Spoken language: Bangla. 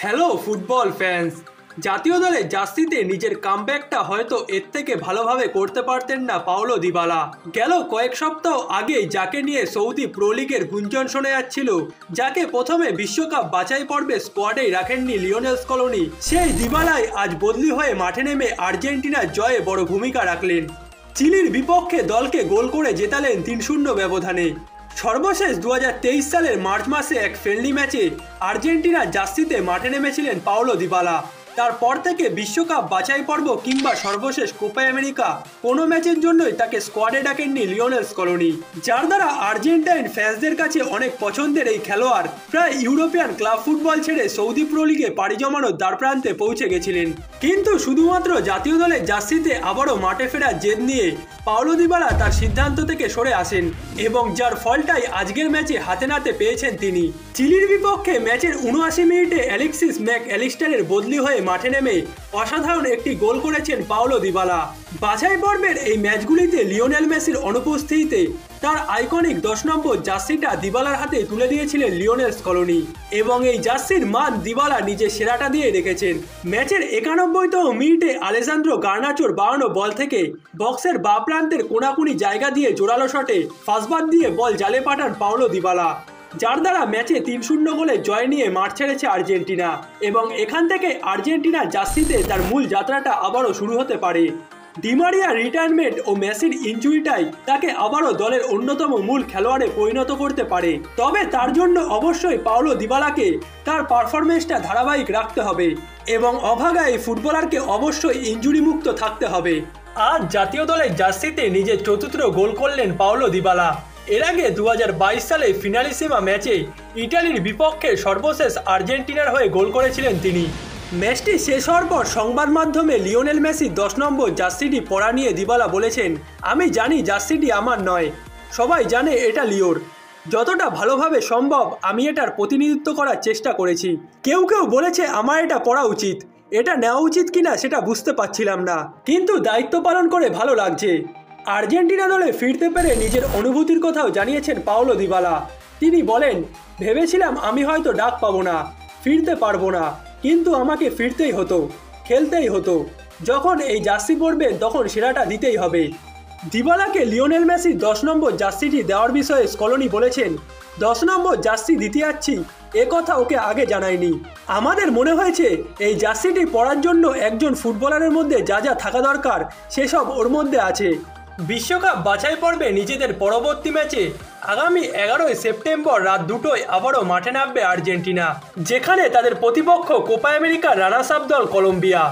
Hello football fans. জাতীয় দলের জার্সিতে নিজের কামব্যাকটা হয়তো এর থেকে ভালোভাবে করতে পারতেন না পাওলো দিবালা। গেল কয়েক সপ্তাহ আগেই যাকে নিয়ে সৌদি প্রো লিগের গুঞ্জন শোনা যাচ্ছিল, যাকে প্রথমে বিশ্বকাপ বাছাই পর্বে স্কোয়াডেই রাখেননি লিওনেল স্কলোনি, সেই দিবালাই আজ বদলি হয়ে মাঠে নেমে আর্জেন্টিনার জয়ে বড় ভূমিকা রাখলেন। চিলির বিপক্ষে দলকে গোল করে জেতালেন 3-0 ব্যবধানে। সর্বশেষ 2023 সালের মার্চ মাসে এক ফ্রেন্ডলি ম্যাচে আর্জেন্টিনার জার্সিতে মাঠে নেমেছিলেন পাওলো দিবালা। তারপর থেকে বিশ্বকাপ বাছাই পর্ব কিংবা সর্বশেষ কোপা আমেরিকা কোনো ম্যাচের জন্যই তাকে স্কোয়াডে ডাকেননি লিওনেল স্কলোনি, যার দ্বারা আর্জেন্টাইন ফ্যান্সদের কাছে অনেক পছন্দের এই খেলোয়াড় প্রায় ইউরোপিয়ান ক্লাব ফুটবল ছেড়ে সৌদি প্রো লিগে পাড়ি জমানোর দ্বারপ্রান্তে পৌঁছে গেছিলেন। কিন্তু শুধুমাত্র জাতীয় দলের জার্সিতে আবারও মাঠে ফেরার জেদ নিয়ে পাওলো দিবালা তার সিদ্ধান্ত থেকে সরে আসেন এবং যার ফলটাই আজকের ম্যাচে হাতে নাতে পেয়েছেন তিনি। চিলির বিপক্ষে ম্যাচের 79 মিনিটে অ্যালেক্সিস ম্যাক অ্যালিস্টারের বদলি হয়ে মাঠে নেমে অসাধারণ একটি গোল করেছেন পাওলো দিবালা। বাছাই পর্বের এই ম্যাচগুলিতে লিওনেল মেসির অনুপস্থিতিতে তার আইকনিক 10 নম্বর জার্সিটা দিবালার হাতে তুলে দিয়েছিলেন লিওনেল স্কলোনি এবং এই জার্সির মান দিবালা নিজে সেরাটা দিয়ে রেখেছেন। ম্যাচের 91তম মিনিটে আলেসান্দ্রো গার্নাচোর বাড়ানো বল থেকে বক্সের বাঁ প্রান্তের কোনাকুনি জায়গা দিয়ে জোরালো শটে ফাঁসবাদ দিয়ে বল জালে পাঠান পাওলো দিবালা, যার দ্বারা ম্যাচে 3-0 গোলে জয় নিয়ে মাঠ ছেড়েছে আর্জেন্টিনা এবং এখান থেকে আর্জেন্টিনা জার্সিতে তার মূল যাত্রাটা আবারও শুরু হতে পারে। ডিমারিয়ার রিটায়ারমেন্ট ও মেসির ইনজুরিটাই তাকে আবারও দলের অন্যতম মূল খেলোয়াড়ে পরিণত করতে পারে, তবে তার জন্য অবশ্যই পাওলো দিবালাকে তার পারফরমেন্সটা ধারাবাহিক রাখতে হবে এবং অভাগা এই ফুটবলারকে অবশ্যই ইনজুরি মুক্ত থাকতে হবে। আজ জাতীয় দলের জার্সিতে নিজের চতুর্থ গোল করলেন পাওলো দিবালা। এর আগে 2022 সালে ফিনালিসিমা ম্যাচে ইটালির বিপক্ষে সর্বশেষ আর্জেন্টিনার হয়ে গোল করেছিলেন তিনি। ম্যাচটি শেষ হওয়ার পর সংবাদ মাধ্যমে লিওনেল মেসি 10 নম্বর জার্সিটি পরা নিয়ে দিবালা বলেছেন, আমি জানি জার্সিটি আমার নয়, সবাই জানে এটা লিওর। যতটা ভালোভাবে সম্ভব আমি এটার প্রতিনিধিত্ব করার চেষ্টা করেছি। কেউ কেউ বলেছে আমার এটা পরা উচিত, এটা নেওয়া উচিত কিনা সেটা বুঝতে পারছিলাম না, কিন্তু দায়িত্ব পালন করে ভালো লাগছে। আর্জেন্টিনা দলে ফিরতে পেরে নিজের অনুভূতির কথাও জানিয়েছেন পাওলো দিবালা। তিনি বলেন, ভেবেছিলাম আমি হয়তো ডাক পাবো না, ফিরতে পারবো না, কিন্তু আমাকে ফিরতেই হতো, খেলতেই হতো। যখন এই জার্সি পরবেন তখন সেরাটা দিতেই হবে। দিবালাকে লিওনেল মেসি 10 নম্বর জার্সিটি দেওয়ার বিষয়ে স্কলোনি বলেছেন, 10 নম্বর জার্সি দিতে যাচ্ছি এ কথা ওকে আগে জানায়নি। আমাদের মনে হয়েছে এই জার্সিটি পরার জন্য একজন ফুটবলারের মধ্যে যা যা থাকা দরকার সেসব ওর মধ্যে আছে। বিশ্বকাপ বাছাই পর্বে নিজেদের পরবর্তী ম্যাচে আগামী 11 সেপ্টেম্বর রাত 2টায় আবারও মাঠে নামবে আর্জেন্টিনা, যেখানে তাদের প্রতিপক্ষ কোপা আমেরিকার রানার্স আপ দল কলম্বিয়া।